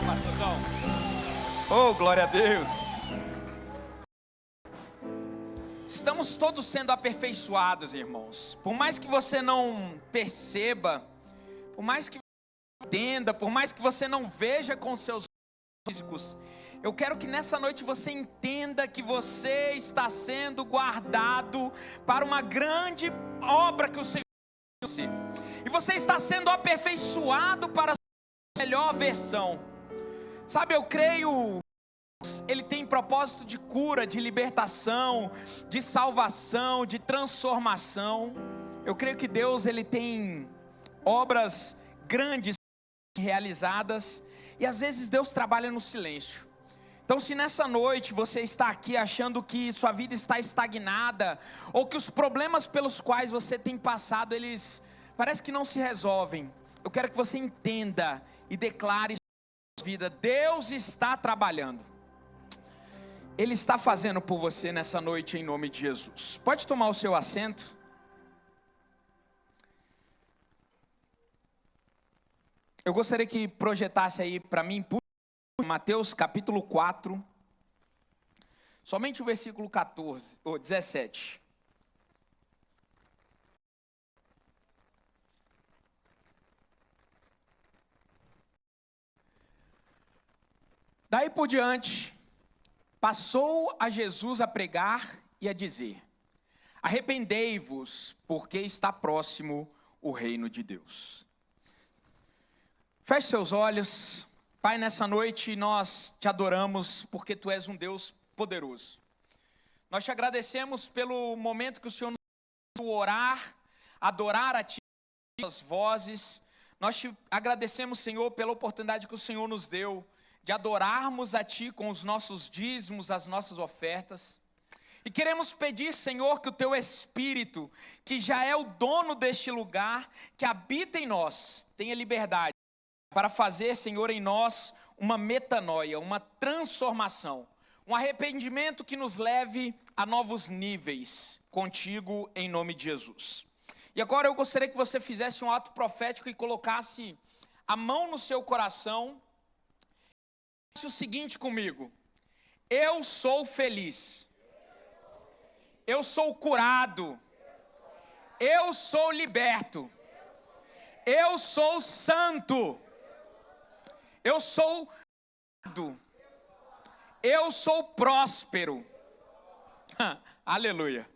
pastorzão. Oh, glória a Deus. Estamos todos sendo aperfeiçoados, irmãos. Por mais que você não perceba, por mais que você entenda, por mais que você não veja com seus olhos físicos, eu quero que nessa noite você entenda que você está sendo guardado para uma grande obra que o Senhor tem você. E você está sendo aperfeiçoado para a sua melhor versão. Sabe, eu creio, Ele tem propósito de cura, de libertação, de salvação, de transformação. Eu creio que Deus, Ele tem obras grandes realizadas, e às vezes Deus trabalha no silêncio. Então, se nessa noite você está aqui achando que sua vida está estagnada, ou que os problemas pelos quais você tem passado, eles parece que não se resolvem, eu quero que você entenda e declare sua vida: Deus está trabalhando. Ele está fazendo por você nessa noite, em nome de Jesus. Pode tomar o seu assento. Eu gostaria que projetasse aí para mim, por Mateus capítulo 4, somente o versículo 14, ou 17. Daí por diante, passou a Jesus a pregar e a dizer: arrependei-vos, porque está próximo o reino de Deus. Feche seus olhos. Pai, nessa noite nós te adoramos porque Tu és um Deus poderoso. Nós te agradecemos pelo momento que o Senhor nos deu orar, adorar a Ti, as vozes. Nós te agradecemos, Senhor, pela oportunidade que o Senhor nos deu de adorarmos a Ti com os nossos dízimos, as nossas ofertas. E queremos pedir, Senhor, que o Teu Espírito, que já é o dono deste lugar, que habita em nós, tenha liberdade para fazer, Senhor, em nós uma metanoia, uma transformação, um arrependimento que nos leve a novos níveis contigo, em nome de Jesus. E agora eu gostaria que você fizesse um ato profético e colocasse a mão no seu coração e disse o seguinte comigo: eu sou feliz, eu sou curado, eu sou liberto, eu sou santo, eu sou curado, eu sou próspero. Aleluia.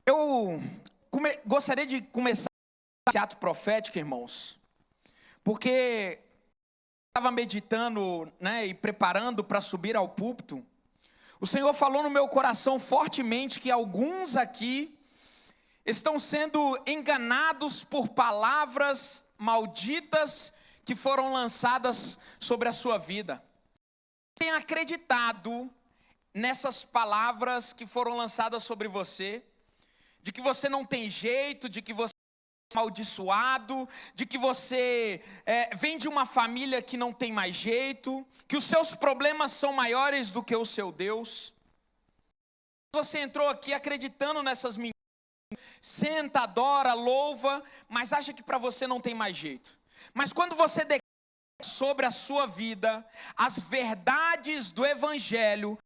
Eu gostaria de começar esse ato profético, irmãos, porque estava meditando, e preparando para subir ao púlpito. O Senhor falou no meu coração fortemente que alguns aqui estão sendo enganados por palavras malditas que foram lançadas sobre a sua vida. Tem acreditado nessas palavras que foram lançadas sobre você, de que você não tem jeito, de que você é amaldiçoado, de que você vem de uma família que não tem mais jeito, que os seus problemas são maiores do que o seu Deus. Você entrou aqui acreditando nessas mentiras, senta, adora, louva, mas acha que para você não tem mais jeito. Mas quando você declara sobre a sua vida as verdades do Evangelho,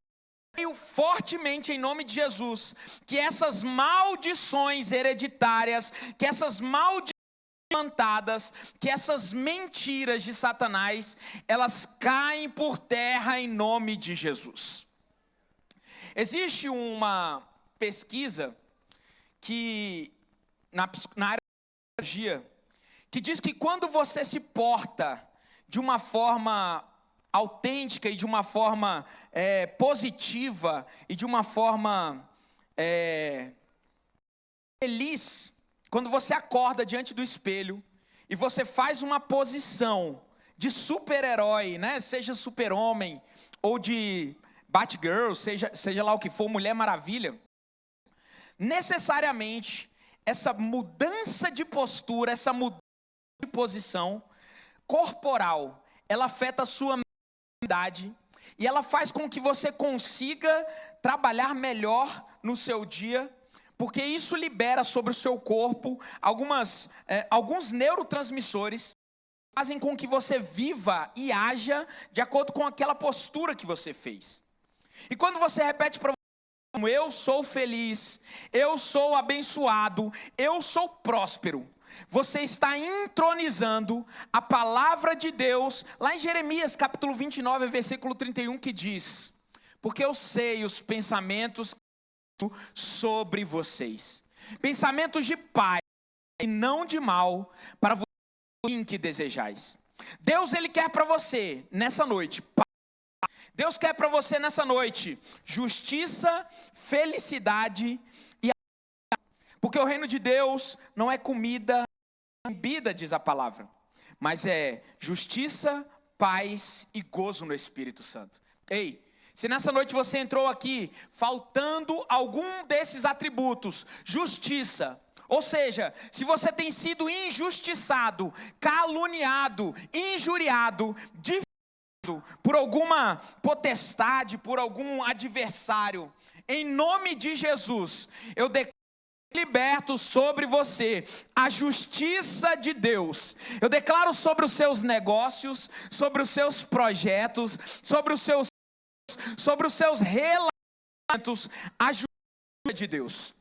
creio fortemente em nome de Jesus, que essas maldições hereditárias, que essas maldições plantadas, que essas mentiras de Satanás, elas caem por terra em nome de Jesus. Existe uma pesquisa que na área da psicologia, que diz que quando você se porta de uma forma autêntica e de uma forma positiva e de uma forma feliz, quando você acorda diante do espelho e você faz uma posição de super-herói, seja super-homem ou de Batgirl, seja lá o que for, Mulher Maravilha, necessariamente essa mudança de postura, essa mudança de posição corporal, ela afeta a sua mentalidade e ela faz com que você consiga trabalhar melhor no seu dia, porque isso libera sobre o seu corpo alguns neurotransmissores fazem com que você viva e haja de acordo com aquela postura que você fez. E quando você repete para você, eu sou feliz, eu sou abençoado, eu sou próspero, você está entronizando a palavra de Deus, lá em Jeremias capítulo 29, versículo 31, que diz: porque eu sei os pensamentos sobre vocês, pensamentos de paz e não de mal, para você que desejais. Deus, Ele quer para você, nessa noite, paz. Deus quer para você nessa noite, justiça, felicidade e porque o reino de Deus não é comida, bebida, diz a palavra, mas é justiça, paz e gozo no Espírito Santo. Ei, se nessa noite você entrou aqui faltando algum desses atributos, justiça, ou seja, se você tem sido injustiçado, caluniado, injuriado, por alguma potestade, por algum adversário, em nome de Jesus, eu declaro liberto sobre você a justiça de Deus. Eu declaro sobre os seus negócios, sobre os seus projetos, sobre os seus relacionamentos, a justiça de Deus.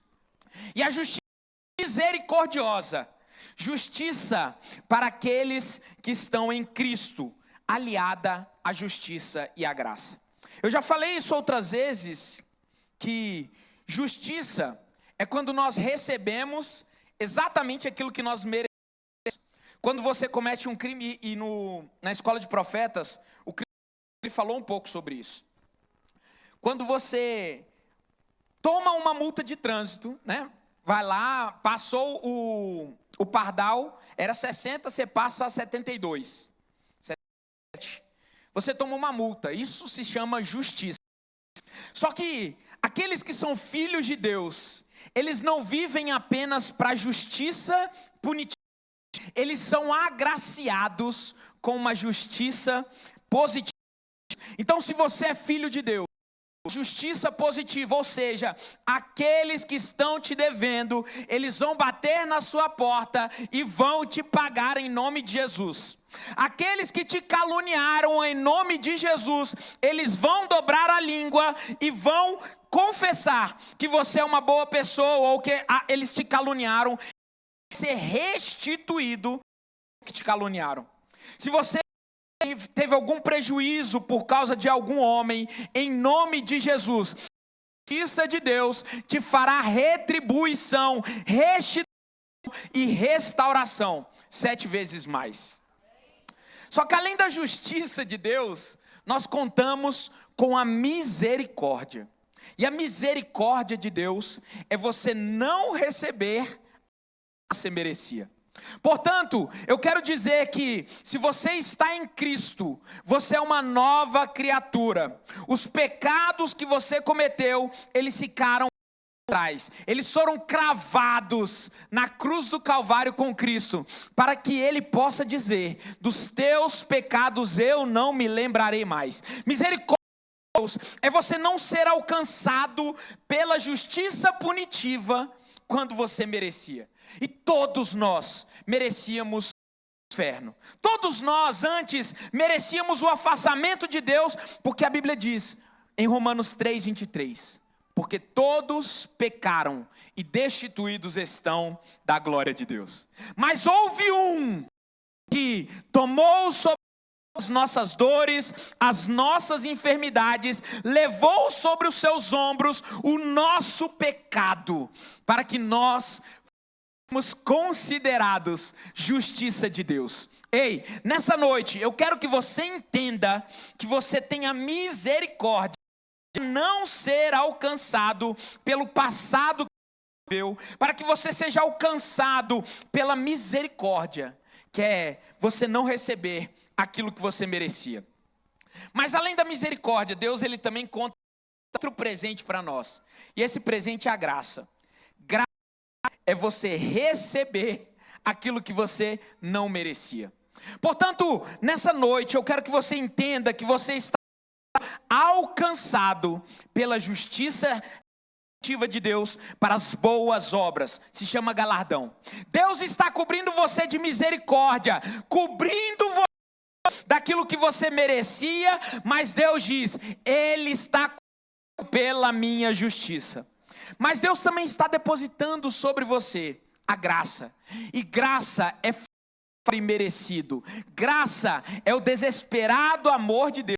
E a justiça misericordiosa, justiça para aqueles que estão em Cristo, aliada à justiça e à graça. Eu já falei isso outras vezes, que justiça é quando nós recebemos exatamente aquilo que nós merecemos. Quando você comete um crime, e na escola de profetas, o crime falou um pouco sobre isso. Quando você toma uma multa de trânsito, né? Vai lá, passou o pardal, era 60, você passa a 72. Você toma uma multa, isso se chama justiça. Só que aqueles que são filhos de Deus, eles não vivem apenas para justiça punitiva, eles são agraciados com uma justiça positiva. Então, se você é filho de Deus, justiça positiva, ou seja, aqueles que estão te devendo, eles vão bater na sua porta e vão te pagar em nome de Jesus. Aqueles que te caluniaram em nome de Jesus, eles vão dobrar a língua e vão confessar que você é uma boa pessoa, ou que eles te caluniaram, ser restituído que te caluniaram. Se você teve algum prejuízo por causa de algum homem, em nome de Jesus, a justiça de Deus te fará retribuição, restituição e restauração 7 vezes mais. Só que além da justiça de Deus, nós contamos com a misericórdia. E a misericórdia de Deus é você não receber o que você merecia. Portanto, eu quero dizer que se você está em Cristo, você é uma nova criatura. Os pecados que você cometeu, eles ficaram atrás. Eles foram cravados na cruz do Calvário com Cristo, para que Ele possa dizer: dos teus pecados eu não me lembrarei mais. Misericórdia de Deus é você não ser alcançado pela justiça punitiva quando você merecia. E todos nós merecíamos o inferno. Todos nós antes merecíamos o afastamento de Deus, porque a Bíblia diz em Romanos 3:23, porque todos pecaram e destituídos estão da glória de Deus. Mas houve um que tomou sobre as nossas dores, as nossas enfermidades, levou sobre os seus ombros o nosso pecado, para que nós fôssemos considerados justiça de Deus. Ei, nessa noite eu quero que você entenda que você tenha misericórdia de não ser alcançado pelo passado que viveu, para que você seja alcançado pela misericórdia, que é você não receber aquilo que você merecia. Mas além da misericórdia, Deus ele também conta outro presente para nós. E esse presente é a graça. Graça é você receber aquilo que você não merecia. Portanto, nessa noite eu quero que você entenda que você está alcançado pela justiça de Deus para as boas obras, se chama galardão. Deus está cobrindo você de misericórdia, cobrindo você daquilo que você merecia, mas Deus diz, Ele está pela minha justiça. Mas Deus também está depositando sobre você a graça, e graça é imerecido, graça é o desesperado amor de Deus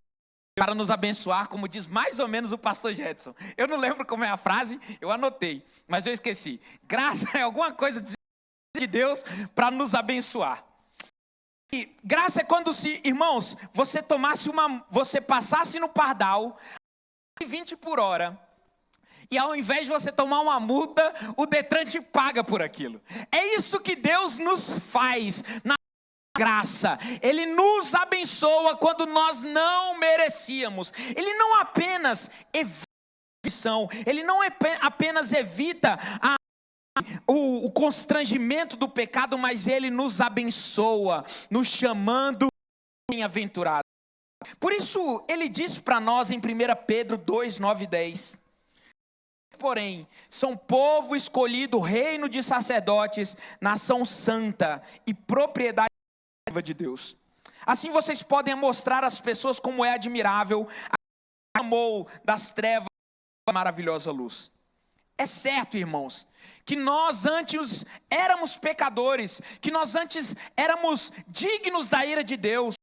para nos abençoar, como diz mais ou menos o pastor Jetson. Eu não lembro como é a frase, eu anotei, mas eu esqueci. Graça é alguma coisa de Deus para nos abençoar. E graça é quando, irmãos, você passasse no pardal 20 por hora, e ao invés de você tomar uma multa, o Detran te paga por aquilo. É isso que Deus nos faz na graça. Ele nos abençoa quando nós não merecíamos. Ele não apenas evita a maldição, Ele não apenas evita o constrangimento do pecado, mas Ele nos abençoa, nos chamando bem-aventurado. Por isso, Ele diz para nós em 1 Pedro 2, 9 e 10... Porém, são povo escolhido, reino de sacerdotes, nação santa e propriedade de Deus. Assim vocês podem mostrar às pessoas como é admirável a amor das trevas a maravilhosa luz. É certo, irmãos, que nós antes éramos pecadores, que nós antes éramos dignos da ira de Deus,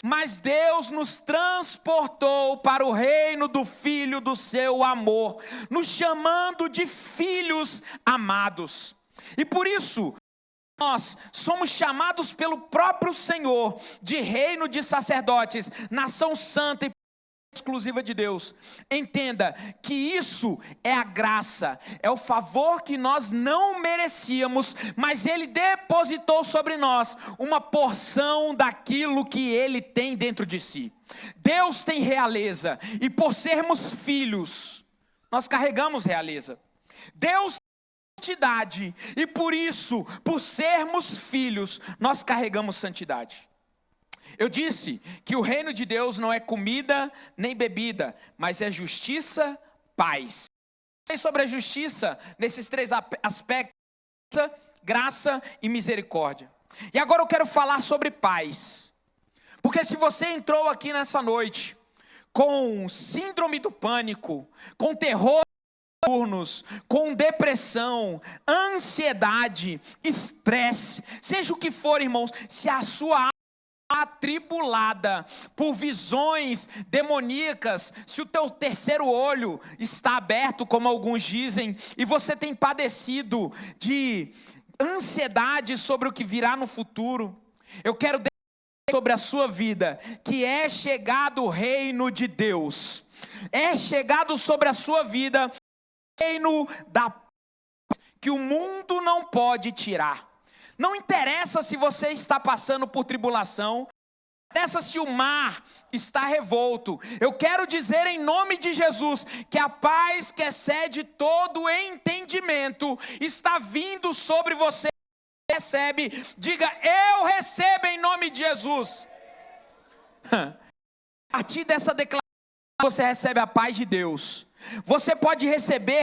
mas Deus nos transportou para o reino do Filho do seu amor, nos chamando de filhos amados. E por isso, nós somos chamados pelo próprio Senhor de reino de sacerdotes, nação santa e exclusiva de Deus. Entenda que isso é a graça, é o favor que nós não merecíamos, mas Ele depositou sobre nós uma porção daquilo que Ele tem dentro de si. Deus tem realeza, e por sermos filhos, nós carregamos realeza. Deus tem santidade, e por isso, por sermos filhos, nós carregamos santidade. Eu disse que o reino de Deus não é comida nem bebida, mas é justiça, paz. Sobre a justiça, nesses três aspectos, graça e misericórdia. E agora eu quero falar sobre paz. Porque se você entrou aqui nessa noite com síndrome do pânico, com terror noturnos, com depressão, ansiedade, estresse, seja o que for, irmãos, se a sua atribulada por visões demoníacas, se o teu terceiro olho está aberto, como alguns dizem, e você tem padecido de ansiedade sobre o que virá no futuro, eu quero dizer sobre a sua vida, que é chegado o reino de Deus, é chegado sobre a sua vida o reino da paz, que o mundo não pode tirar. Não interessa se você está passando por tribulação, não interessa se o mar está revolto. Eu quero dizer em nome de Jesus, que a paz que excede todo entendimento, está vindo sobre você. Recebe, diga, eu recebo em nome de Jesus. A partir dessa declaração, você recebe a paz de Deus. Você pode receber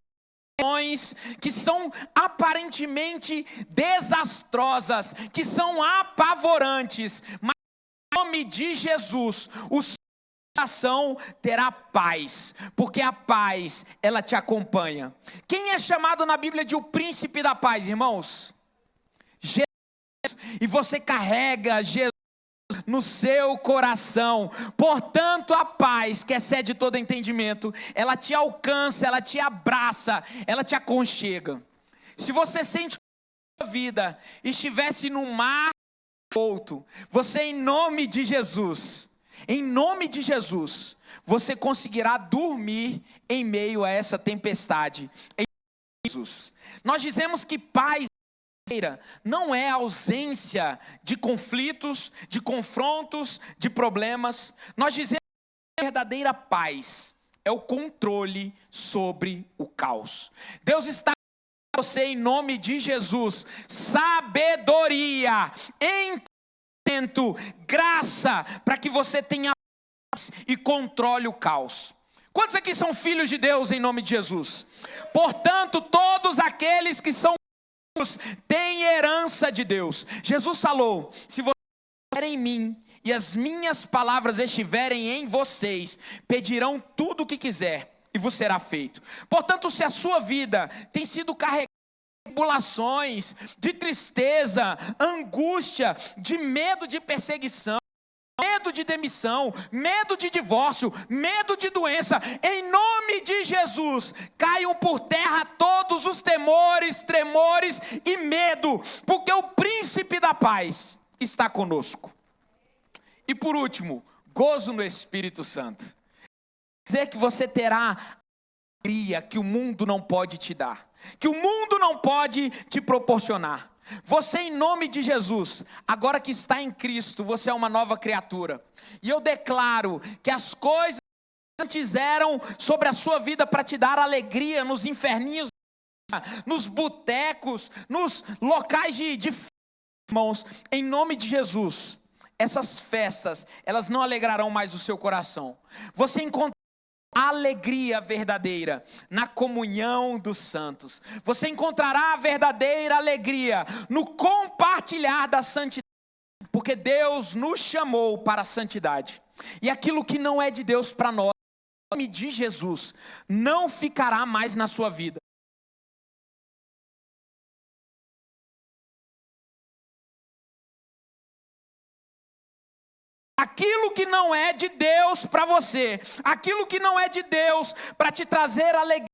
que são aparentemente desastrosas, que são apavorantes, mas em nome de Jesus, o seu coração terá paz, porque a paz, ela te acompanha. Quem é chamado na Bíblia de o príncipe da paz, irmãos? Jesus. E você carrega Jesus no seu coração. Portanto, a paz que excede todo entendimento, ela te alcança, ela te abraça, ela te aconchega. Se você sente que a sua vida estivesse num mar revolto, você, em nome de Jesus, você conseguirá dormir em meio a essa tempestade. Em Jesus. Nós dizemos que paz não é ausência de conflitos, de confrontos, de problemas. Nós dizemos que a verdadeira paz é o controle sobre o caos. Deus está com você em nome de Jesus. Sabedoria, entendimento, graça, para que você tenha paz e controle o caos. Quantos aqui são filhos de Deus em nome de Jesus? Portanto, todos aqueles que são filhos têm herança de Deus. Jesus falou: se vocês estiverem em mim e as minhas palavras estiverem em vocês, pedirão tudo o que quiser e vos será feito. Portanto, se a sua vida tem sido carregada de tribulações, de tristeza, angústia, de medo de perseguição, medo de demissão, medo de divórcio, medo de doença, em nome de Jesus, caiam por terra todos os temores, tremores e medo, porque o príncipe da paz está conosco. E por último, gozo no Espírito Santo. Dizer que você terá alegria que o mundo não pode te dar, que o mundo não pode te proporcionar. Você, em nome de Jesus, agora que está em Cristo, você é uma nova criatura. E eu declaro que as coisas que antes eram sobre a sua vida para te dar alegria nos inferninhos, nos botecos, nos locais de irmãos, em nome de Jesus, essas festas, elas não alegrarão mais o seu coração. Você encontrará alegria verdadeira na comunhão dos santos. Você encontrará a verdadeira alegria no compartilhar da santidade, porque Deus nos chamou para a santidade. E aquilo que não é de Deus para nós, em nome de Jesus, não ficará mais na sua vida. Aquilo que não é de Deus para você, aquilo que não é de Deus para te trazer alegria,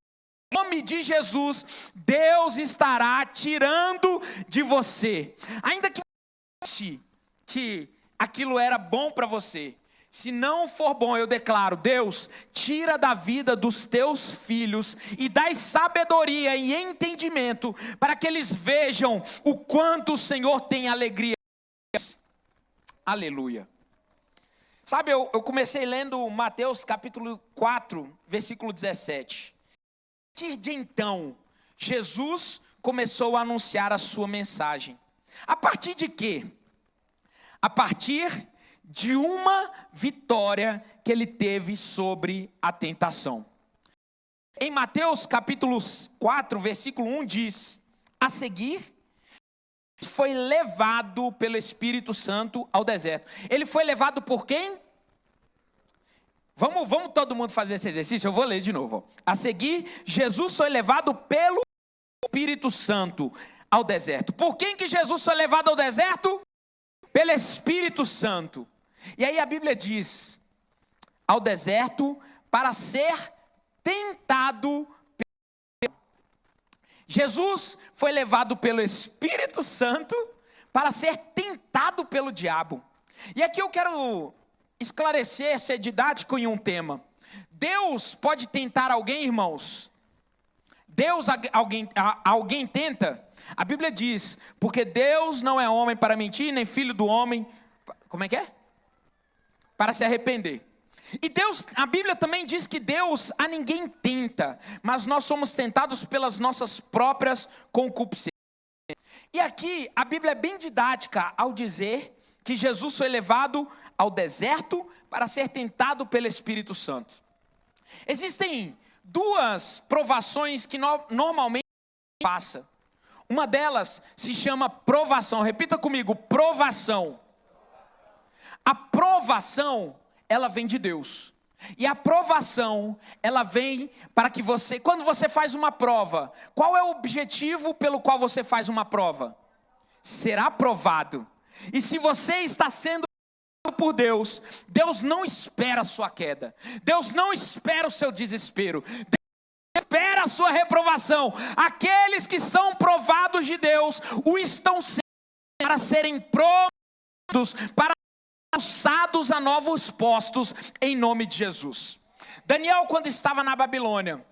em nome de Jesus, Deus estará tirando de você. Ainda que você ache que aquilo era bom para você, se não for bom, eu declaro: Deus, tira da vida dos teus filhos e dá sabedoria e entendimento para que eles vejam o quanto o Senhor tem alegria. Aleluia. Sabe, eu comecei lendo Mateus capítulo 4, versículo 17. A partir de então, Jesus começou a anunciar a sua mensagem. A partir de quê? A partir de uma vitória que ele teve sobre a tentação. Em Mateus capítulo 4, versículo 1 diz: a seguir, foi levado pelo Espírito Santo ao deserto. Ele foi levado por quem? Vamos todo mundo fazer esse exercício? Eu vou ler de novo. A seguir, Jesus foi levado pelo Espírito Santo ao deserto. Por quem que Jesus foi levado ao deserto? Pelo Espírito Santo. E aí a Bíblia diz: ao deserto para ser tentado. Jesus foi levado pelo Espírito Santo para ser tentado pelo diabo. E aqui eu quero esclarecer, ser didático em um tema. Deus pode tentar alguém, irmãos? Deus alguém tenta? A Bíblia diz: porque Deus não é homem para mentir, nem filho do homem, como é que é? Para se arrepender. E Deus, a Bíblia também diz que Deus a ninguém tenta, mas nós somos tentados pelas nossas próprias concupiscências. E aqui a Bíblia é bem didática ao dizer que Jesus foi levado ao deserto para ser tentado pelo Espírito Santo. Existem duas provações que normalmente passa. Uma delas se chama provação. Repita comigo: provação. A provação, ela vem de Deus. E a provação, ela vem para que você, quando você faz uma prova, qual é o objetivo pelo qual você faz uma prova? Ser aprovado. E se você está sendo aprovado por Deus, Deus não espera a sua queda. Deus não espera o seu desespero. Deus espera a sua reprovação. Aqueles que são provados de Deus, o estão sendo para serem provados, para alçados a novos postos, em nome de Jesus. Daniel, quando estava na Babilônia,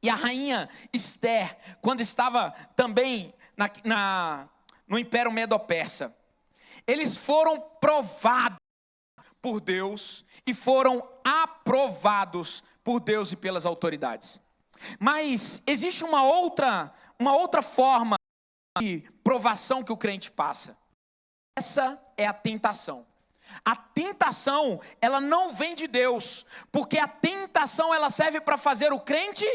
e a rainha Esther, quando estava também no Império Medo-Persa, eles foram provados por Deus e foram aprovados por Deus e pelas autoridades. Mas existe uma outra forma de provação que o crente passa. Essa é a tentação. A tentação, ela não vem de Deus, porque a tentação ela serve para fazer o crente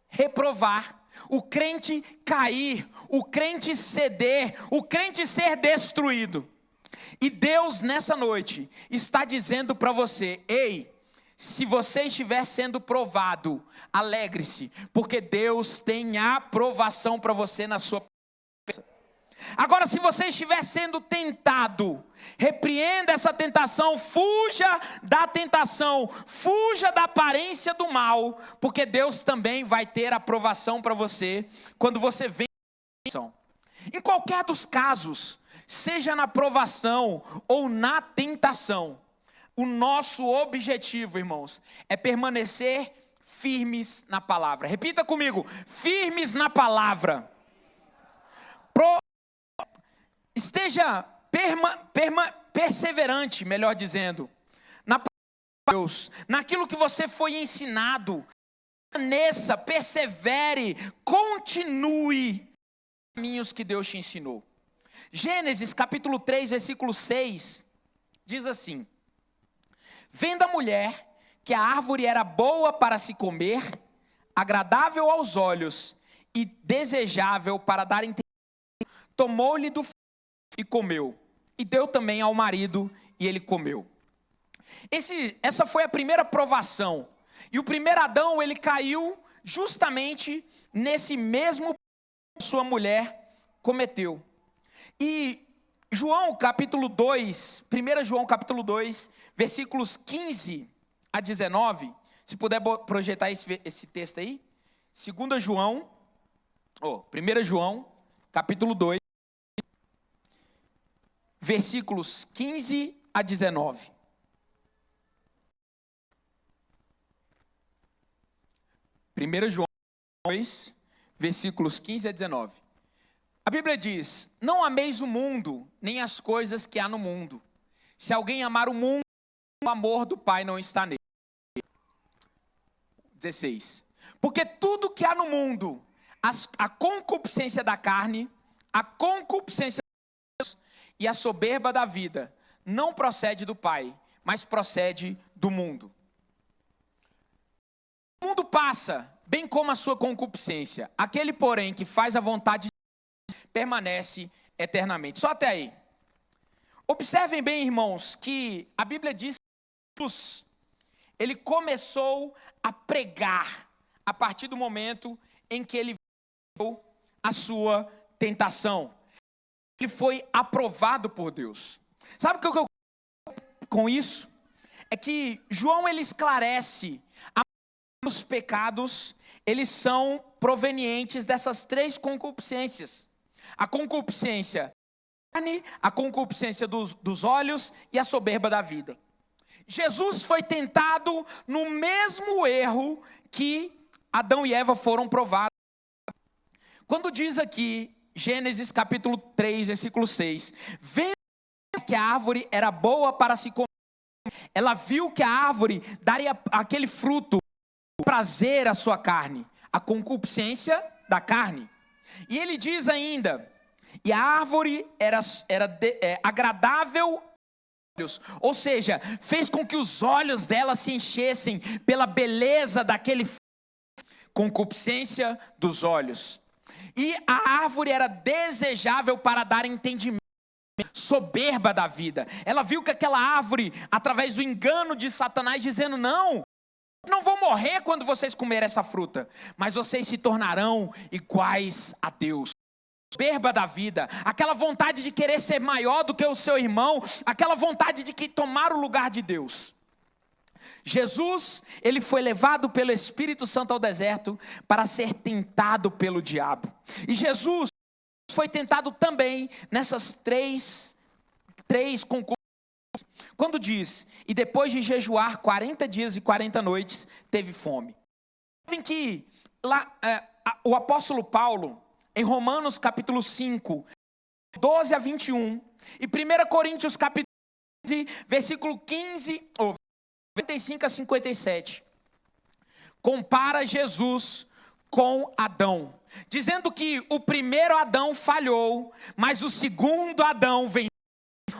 reprovar, o crente cair, o crente ceder, o crente ser destruído. E Deus nessa noite está dizendo para você: ei, se você estiver sendo provado, alegre-se, porque Deus tem aprovação para você na sua presença. Agora, se você estiver sendo tentado, repreenda essa tentação, fuja da tentação, fuja da aparência do mal, porque Deus também vai ter aprovação para você quando você vem na tentação. Em qualquer dos casos, seja na provação ou na tentação, o nosso objetivo, irmãos, é permanecer firmes na palavra. Repita comigo: firmes na palavra. Esteja perseverante, melhor dizendo, na palavra de Deus, naquilo que você foi ensinado. Permaneça, persevere, continue os caminhos que Deus te ensinou. Gênesis capítulo 3, versículo 6, diz assim: vendo a mulher que a árvore era boa para se comer, agradável aos olhos e desejável para dar entendimento, tomou-lhe do fruto e comeu, e deu também ao marido, e ele comeu. Essa foi a primeira provação. E o primeiro Adão, ele caiu justamente nesse mesmo que sua mulher cometeu. E João capítulo 2, 1 João capítulo 2, versículos 15 a 19, se puder projetar esse texto aí, 1 João capítulo 2, versículos 15 a 19. João 2, versículos 15 a 19. A Bíblia diz: não ameis o mundo, nem as coisas que há no mundo. Se alguém amar o mundo, o amor do Pai não está nele. 16. Porque tudo que há no mundo, a concupiscência da carne, a concupiscência dos olhos e a soberba da vida, não procede do Pai, mas procede do mundo. O mundo passa, bem como a sua concupiscência. Aquele, porém, que faz a vontade de Deus, permanece eternamente. Só até aí. Observem bem, irmãos, que a Bíblia diz que Jesus, ele começou a pregar a partir do momento em que ele viu a sua tentação. Ele foi aprovado por Deus. Sabe o que eu quero com isso? É que João, ele esclarece os pecados, eles são provenientes dessas três concupiscências. A concupiscência da carne, a concupiscência dos olhos e a soberba da vida. Jesus foi tentado no mesmo erro que Adão e Eva foram provados. Quando diz aqui, Gênesis capítulo 3, versículo 6, vendo que a árvore era boa para se comer, ela viu que a árvore daria aquele fruto, prazer à sua carne, a concupiscência da carne. E ele diz ainda, e a árvore era agradável, ou seja, fez com que os olhos dela se enchessem pela beleza daquele fruto, concupiscência dos olhos. E a árvore era desejável para dar entendimento, soberba da vida. Ela viu que aquela árvore, através do engano de Satanás, dizendo: não vão morrer quando vocês comerem essa fruta, mas vocês se tornarão iguais a Deus. Soberba da vida, aquela vontade de querer ser maior do que o seu irmão, aquela vontade de tomar o lugar de Deus. Jesus, ele foi levado pelo Espírito Santo ao deserto para ser tentado pelo diabo. E Jesus foi tentado também nessas três concupiscências. Quando diz, e depois de jejuar 40 dias e 40 noites, teve fome. Sabem que lá, o apóstolo Paulo, em Romanos capítulo 5, 12 a 21, e 1 Coríntios capítulo 15, versículo 15, 55 a 57, compara Jesus com Adão, dizendo que o primeiro Adão falhou, mas o segundo Adão venceu.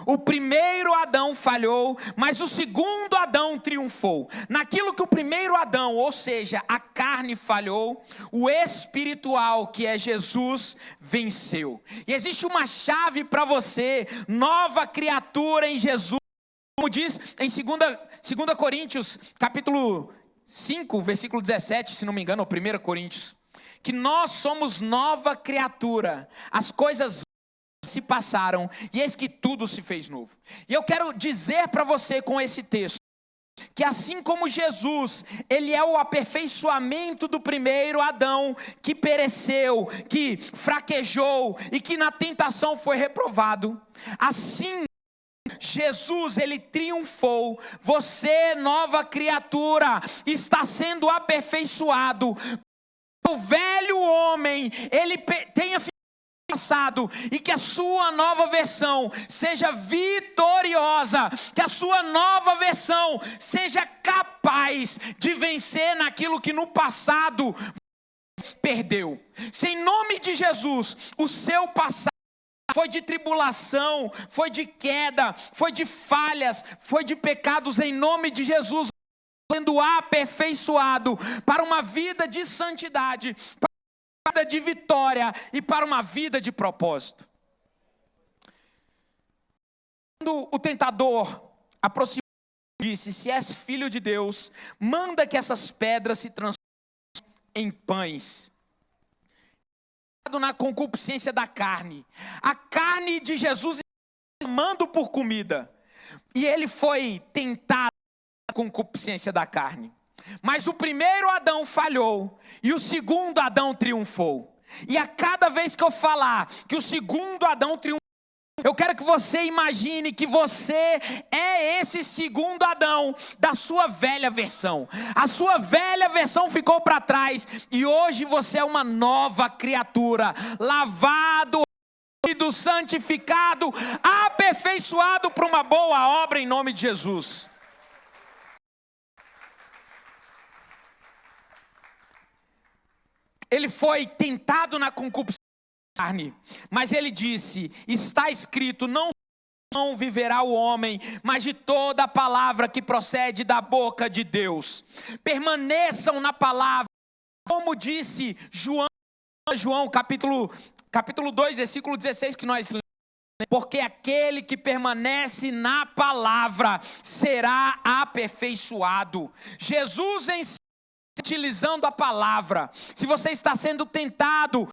O primeiro Adão falhou, mas o segundo Adão triunfou. Naquilo que o primeiro Adão, ou seja, a carne falhou, o espiritual, que é Jesus, venceu. E existe uma chave para você, nova criatura em Jesus. Como diz em 2 Coríntios, capítulo 5, versículo 17, se não me engano, ou 1 Coríntios, que nós somos nova criatura, as coisas se passaram, e eis que tudo se fez novo. E eu quero dizer para você com esse texto, que assim como Jesus, ele é o aperfeiçoamento do primeiro Adão, que pereceu, que fraquejou, e que na tentação foi reprovado, assim Jesus, ele triunfou. Você, nova criatura, está sendo aperfeiçoado. O velho homem, ele tenha passado, e que a sua nova versão seja vitoriosa, que a sua nova versão seja capaz de vencer naquilo que no passado perdeu. Se em nome de Jesus, o seu passado foi de tribulação, foi de queda, foi de falhas, foi de pecados, em nome de Jesus, sendo aperfeiçoado para uma vida de santidade, para uma vida de vitória e para uma vida de propósito. Quando o tentador aproximou, disse: se és filho de Deus, manda que essas pedras se transformem em pães. Na concupiscência da carne, a carne de Jesus clamando por comida, e ele foi tentado na concupiscência da carne. Mas o primeiro Adão falhou e o segundo Adão triunfou. E a cada vez que eu falar que o segundo Adão triunfou, eu quero que você imagine que você é esse segundo Adão da sua velha versão. A sua velha versão ficou para trás e hoje você é uma nova criatura, lavado, santificado, aperfeiçoado para uma boa obra em nome de Jesus. Ele foi tentado na concupiscência da carne, mas ele disse: está escrito, não viverá o homem, mas de toda a palavra que procede da boca de Deus. Permaneçam na palavra, como disse João capítulo 2, versículo 16, que nós lemos. Porque aquele que permanece na palavra será aperfeiçoado. Jesus ensina utilizando a palavra. Se você está sendo tentado,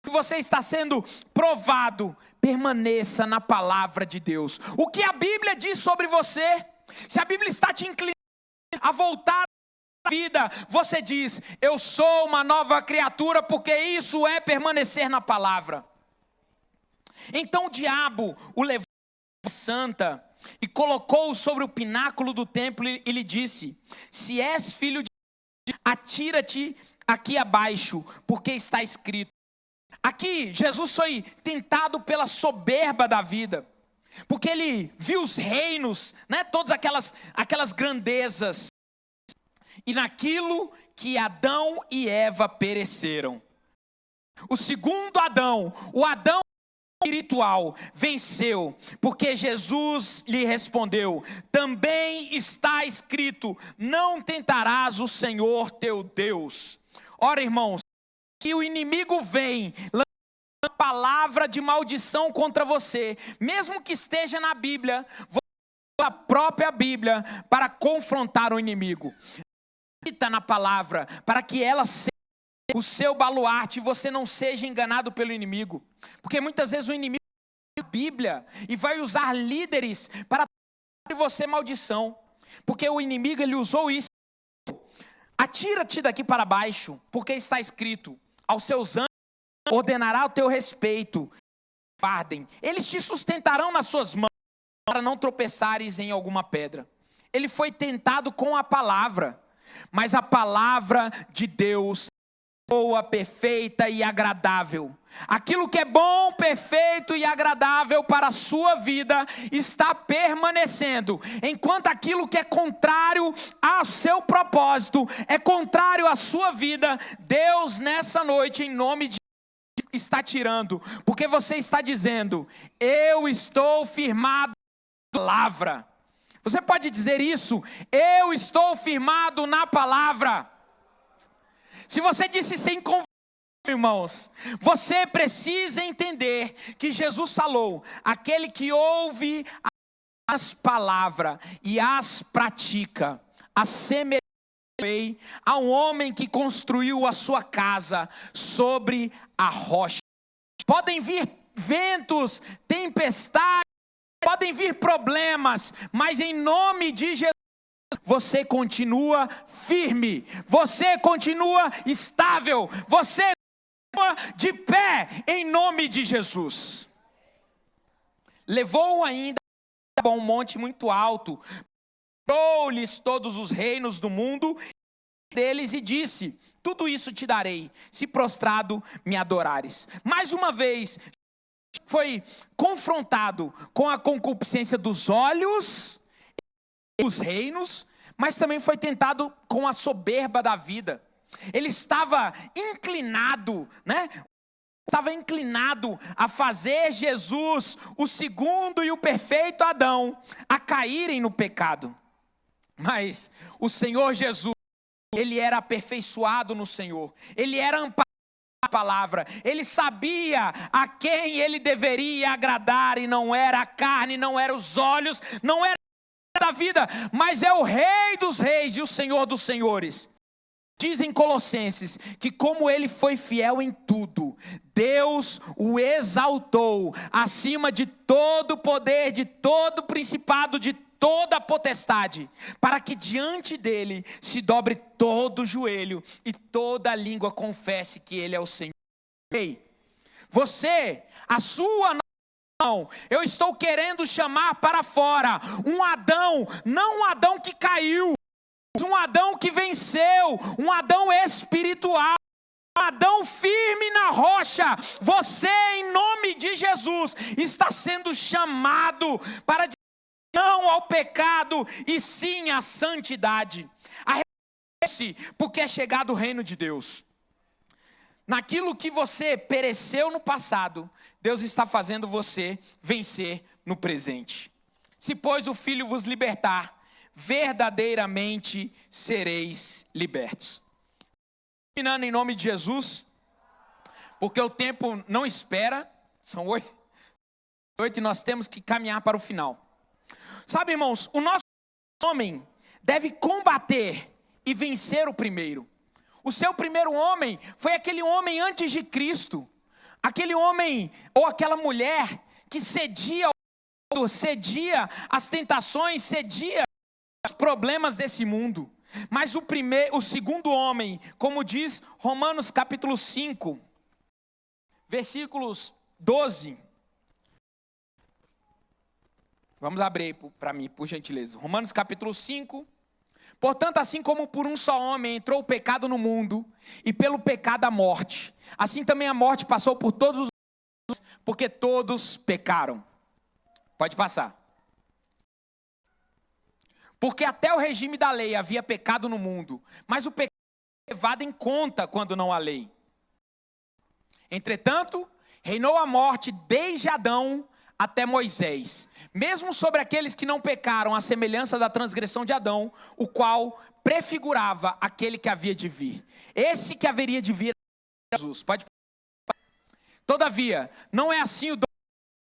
se você está sendo provado, permaneça na palavra de Deus. O que a Bíblia diz sobre você? Se a Bíblia está te inclinando a voltar à vida, você diz: eu sou uma nova criatura, porque isso é permanecer na palavra. Então o diabo o levou à santa e colocou-o sobre o pináculo do templo e lhe disse: se és filho de Deus, atira-te aqui abaixo, porque está escrito. Aqui Jesus foi tentado pela soberba da vida, porque ele viu os reinos, né, todas aquelas grandezas, e naquilo que Adão e Eva pereceram. O segundo Adão, o Adão espiritual, venceu, porque Jesus lhe respondeu: também está escrito, não tentarás o Senhor teu Deus. Ora, irmãos, se o inimigo vem lançando a palavra de maldição contra você, mesmo que esteja na Bíblia, você usa a própria Bíblia para confrontar o inimigo. Acredita na palavra, para que ela seja o seu baluarte e você não seja enganado pelo inimigo. Porque muitas vezes o inimigo usa a Bíblia e vai usar líderes para trazer você maldição. Porque o inimigo, ele usou isso. Atira-te daqui para baixo, porque está escrito: aos seus anjos ordenará o teu respeito. Guardem, eles te sustentarão nas suas mãos, para não tropeçares em alguma pedra. Ele foi tentado com a palavra, mas a palavra de Deus é boa, perfeita e agradável. Aquilo que é bom, perfeito e agradável para a sua vida está permanecendo, enquanto aquilo que é contrário ao seu propósito, é contrário à sua vida. Deus, nessa noite, em nome de está tirando, porque você está dizendo: eu estou firmado na palavra. Você pode dizer isso: eu estou firmado na palavra. Se você disse sem convicção, irmãos, você precisa entender que Jesus falou: aquele que ouve as palavras e as pratica, assemelha a um homem que construiu a sua casa sobre a rocha. Podem vir ventos, tempestades, podem vir problemas, mas em nome de Jesus, você continua firme, você continua estável, você continua de pé em nome de Jesus. Levou ainda a um monte muito alto, mostrou-lhes todos os reinos do mundo deles e disse: tudo isso te darei, se prostrado me adorares. Mais uma vez, foi confrontado com a concupiscência dos olhos, dos reinos, mas também foi tentado com a soberba da vida. Ele estava inclinado, Estava inclinado a fazer Jesus, o segundo e o perfeito Adão, a caírem no pecado. Mas o Senhor Jesus, ele era aperfeiçoado no Senhor, ele era amparado na palavra, ele sabia a quem ele deveria agradar, e não era a carne, não era os olhos, não era da vida, mas é o Rei dos Reis e o Senhor dos Senhores. Diz em Colossenses que como ele foi fiel em tudo, Deus o exaltou acima de todo poder, de todo principado, de toda potestade, para que diante dele se dobre todo o joelho e toda língua confesse que ele é o Senhor. Ei, você, a sua nação, eu estou querendo chamar para fora um Adão, não um Adão que caiu, um Adão que venceu, um Adão espiritual, um Adão firme na rocha. Você, em nome de Jesus, está sendo chamado para dizer não ao pecado e sim à santidade. Arrependa-se, porque é chegado o reino de Deus. Naquilo que você pereceu no passado, Deus está fazendo você vencer no presente. Se pois o Filho vos libertar, verdadeiramente sereis libertos. Terminando em nome de Jesus, porque o tempo não espera, são 8 e nós temos que caminhar para o final. Sabe, irmãos, o nosso homem deve combater e vencer o primeiro. O seu primeiro homem foi aquele homem antes de Cristo, aquele homem ou aquela mulher que cedia às tentações, cedia os problemas desse mundo. Mas o segundo homem, como diz Romanos capítulo 5, versículos 12. Vamos abrir para mim, por gentileza. Romanos capítulo 5. Portanto, assim como por um só homem entrou o pecado no mundo, e pelo pecado a morte, assim também a morte passou por todos os homens, porque todos pecaram. Pode passar. Porque até o regime da lei havia pecado no mundo, mas o pecado é levado em conta quando não há lei. Entretanto, reinou a morte desde Adão até Moisés, mesmo sobre aqueles que não pecaram, à semelhança da transgressão de Adão, o qual prefigurava aquele que havia de vir. Esse que haveria de vir é Jesus. Todavia, não é assim o dom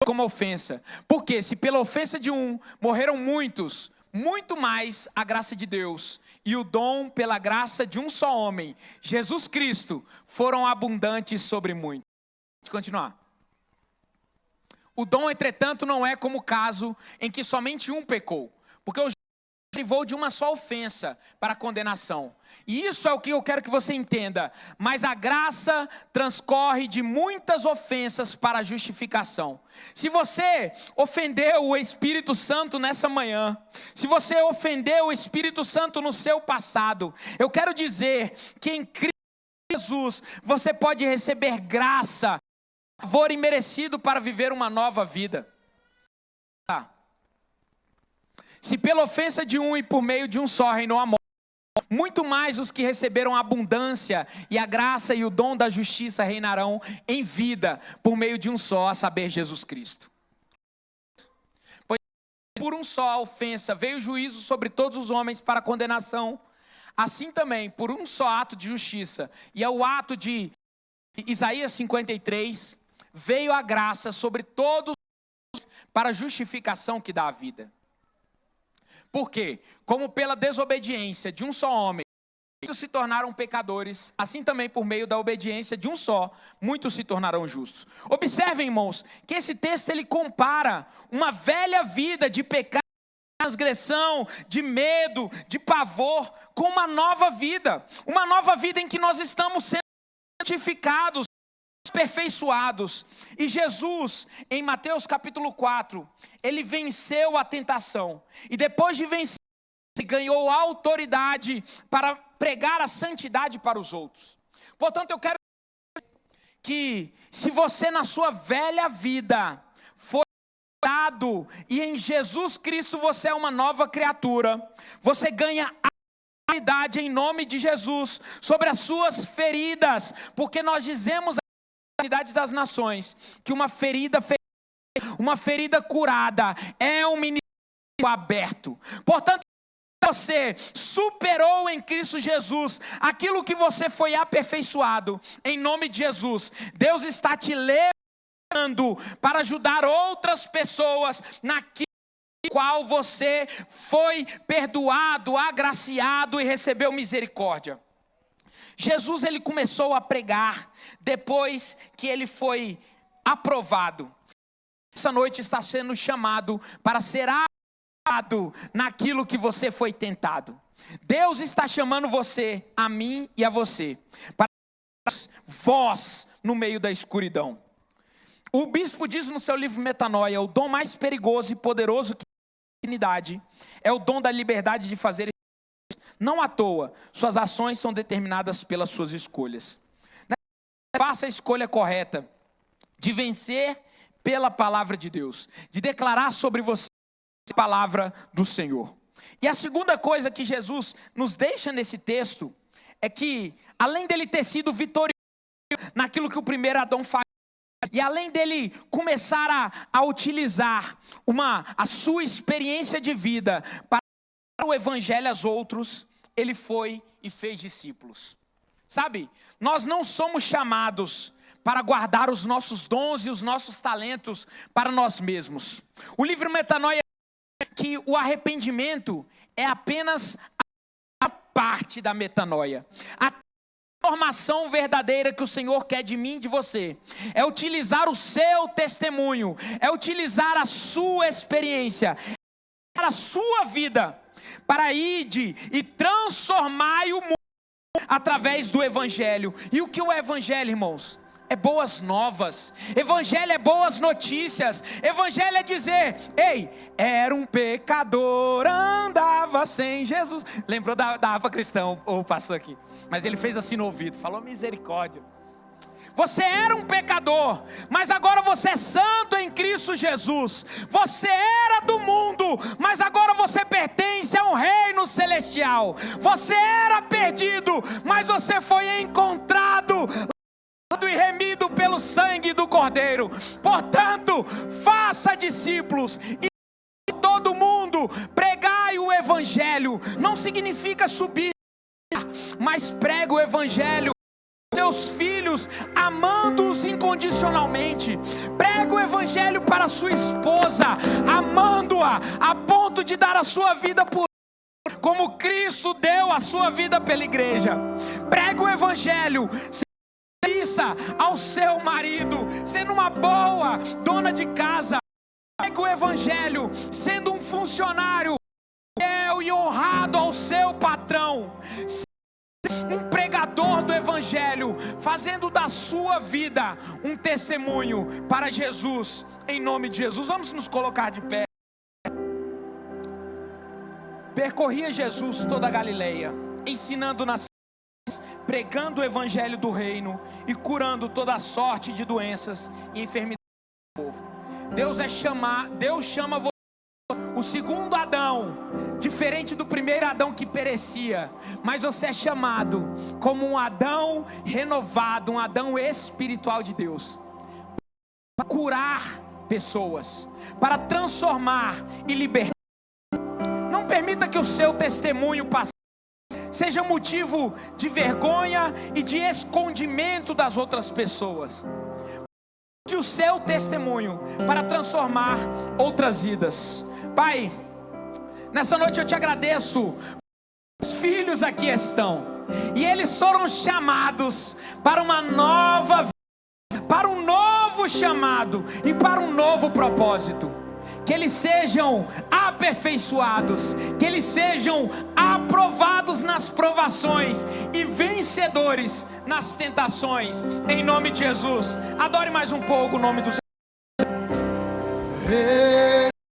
como ofensa, porque se pela ofensa de um morreram muitos, muito mais a graça de Deus e o dom pela graça de um só homem, Jesus Cristo, foram abundantes sobre muitos. Vamos continuar. O dom, entretanto, não é como o caso em que somente um pecou, porque o derivou de uma só ofensa para a condenação. E isso é o que eu quero que você entenda. Mas a graça transcorre de muitas ofensas para a justificação. Se você ofendeu o Espírito Santo nessa manhã, se você ofendeu o Espírito Santo no seu passado, eu quero dizer que em Cristo Jesus você pode receber graça, favor imerecido para viver uma nova vida. Se pela ofensa de um e por meio de um só reinou a morte, muito mais os que receberam a abundância e a graça e o dom da justiça reinarão em vida por meio de um só, a saber, Jesus Cristo. Pois por um só a ofensa veio o juízo sobre todos os homens para condenação, assim também por um só ato de justiça, e é o ato de Isaías 53, veio a graça sobre todos para a justificação que dá a vida. Porque, como pela desobediência de um só homem, muitos se tornaram pecadores, assim também por meio da obediência de um só, muitos se tornarão justos. Observem, irmãos, que esse texto ele compara uma velha vida de pecado, de transgressão, de medo, de pavor, com uma nova vida em que nós estamos sendo santificados, aperfeiçoados. E Jesus, em Mateus capítulo 4, ele venceu a tentação, e depois de vencer, ele ganhou autoridade para pregar a santidade para os outros. Portanto, eu quero que, se você na sua velha vida foi dado, e em Jesus Cristo você é uma nova criatura, você ganha autoridade em nome de Jesus sobre as suas feridas, porque nós dizemos a unidade das nações que uma ferida curada é um ministério aberto. Portanto, você superou em Cristo Jesus aquilo que você foi aperfeiçoado em nome de Jesus. Deus está te levando para ajudar outras pessoas naquilo qual você foi perdoado, agraciado e recebeu misericórdia. Jesus ele começou a pregar depois que ele foi aprovado. Essa noite está sendo chamado para ser aprovado naquilo que você foi tentado. Deus está chamando você, a mim e a você, para voz no meio da escuridão. O bispo diz no seu livro Metanoia: o dom mais perigoso e poderoso que a dignidade é o dom da liberdade de fazer. Não à toa, suas ações são determinadas pelas suas escolhas. Faça a escolha correta de vencer pela palavra de Deus, de declarar sobre você a palavra do Senhor. E a segunda coisa que Jesus nos deixa nesse texto é que, além dele ter sido vitorioso naquilo que o primeiro Adão faz, e além dele começar a utilizar a sua experiência de vida para o evangelho aos outros, ele foi e fez discípulos. Sabe, nós não somos chamados para guardar os nossos dons e os nossos talentos para nós mesmos. O livro Metanoia diz que o arrependimento é apenas a parte da metanoia. A transformação verdadeira que o Senhor quer de mim e de você é utilizar o seu testemunho, é utilizar a sua experiência, a sua vida, para ir e transformar o mundo através do evangelho. E o que é o evangelho, irmãos? É boas novas. Evangelho é boas notícias. Evangelho é dizer: ei, era um pecador, andava sem Jesus. Lembrou da Ava Cristão, ou passou aqui, mas ele fez assim no ouvido, falou misericórdia. Você era um pecador, mas agora você é santo em Cristo Jesus. Você era do mundo, mas agora você pertence a um reino celestial. Você era perdido, mas você foi encontrado e remido pelo sangue do Cordeiro. Portanto, faça discípulos e todo mundo pregai o evangelho. Não significa subir, mas prega o evangelho. Seus filhos, amando-os incondicionalmente. Prega o evangelho para sua esposa, amando-a a ponto de dar a sua vida por ela, como Cristo deu a sua vida pela igreja. Prega o evangelho ao seu marido, sendo uma boa dona de casa. Prega o evangelho sendo um funcionário fiel e honrado ao seu patrão. Um pregador do evangelho, fazendo da sua vida um testemunho para Jesus, em nome de Jesus. Vamos nos colocar de pé. Percorria Jesus toda a Galileia, ensinando nas cidades, pregando o evangelho do reino e curando toda sorte de doenças e enfermidades do povo. Deus chama você o segundo Adão, diferente do primeiro Adão que perecia, mas você é chamado como um Adão renovado, um Adão espiritual de Deus, para curar pessoas, para transformar e libertar. Não permita que o seu testemunho passe seja motivo de vergonha e de escondimento das outras pessoas. Use o seu testemunho para transformar outras vidas. Pai, nessa noite eu te agradeço. Os filhos aqui estão, e eles foram chamados para uma nova vida, para um novo chamado e para um novo propósito. Que eles sejam aperfeiçoados, que eles sejam aprovados nas provações e vencedores nas tentações, em nome de Jesus. Adore mais um pouco o nome do Senhor.